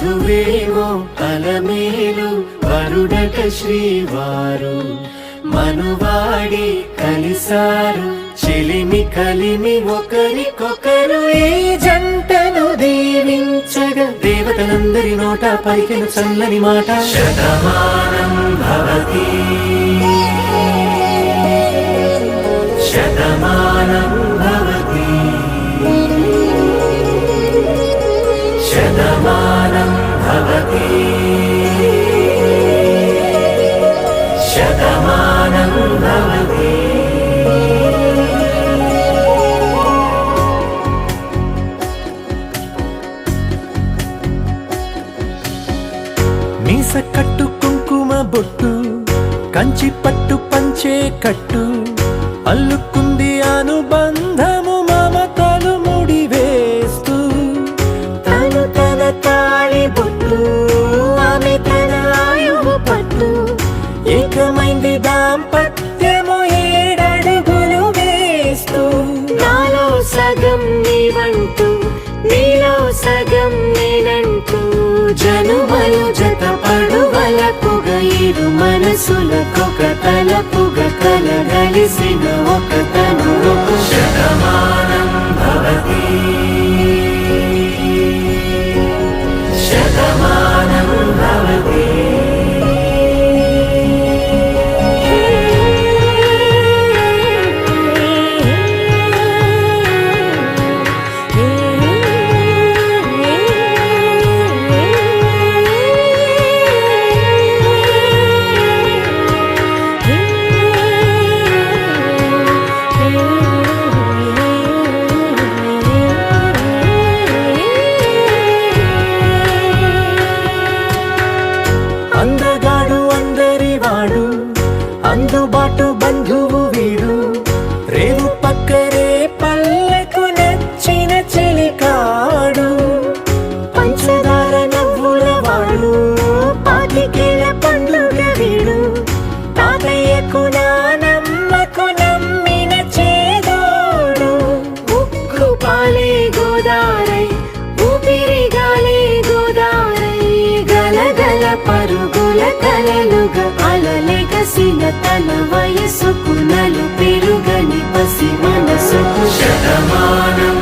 వధువేమో అలమేలు వరుడట శ్రీవారు మనువాడి కలిసారు చెలిమి కలిమి ఒకరికొకరు ఈ జంటను దీవించగా దేవతలందరి నోట పలికిన చల్లని మాట శతమానం భవతి శతమానం భవతి శతమానం భవతి శతమానం భవతి. మీస కట్టు కుంకుమ బొట్టు కంచి పట్టు పంచే కట్టు అల్లుకుంది అనుబంధము మమతలు ముడివేస్తూ తను తన తాళి బొట్టు ఆమె తన ఆయువు పట్టు ఏకమైంది దాంపత్యము 7 అడుగులు వేస్తూ నాలో సగం నీవంటూ నీలో సగం నేనంటూ జనుమలు జత పడువలపుగ ఇరు మనసులకొక తలపుగ కలగలిసిన ఒక తను శతమానం భవతి శతమానం భవతి. అందగాడు అందరివాడు అందుబాటు బంధువు వీడు రేవు పక్కరే పల్లెకు నచ్చిన చెలికాడు పంచదార నవ్వుల వాడు పాతికేల పండుగ వీడు తాతయ్యకు నానమ్మకు నమ్మిన చేదోడు ఉక్కు పాలే గోదారై ఊపిరి గాలే గోదారై గలగల పరుగుల కలలుగా అలలెగసిన తన వయసుకు నలు పెరుగని పసి మనసుకు శతమానం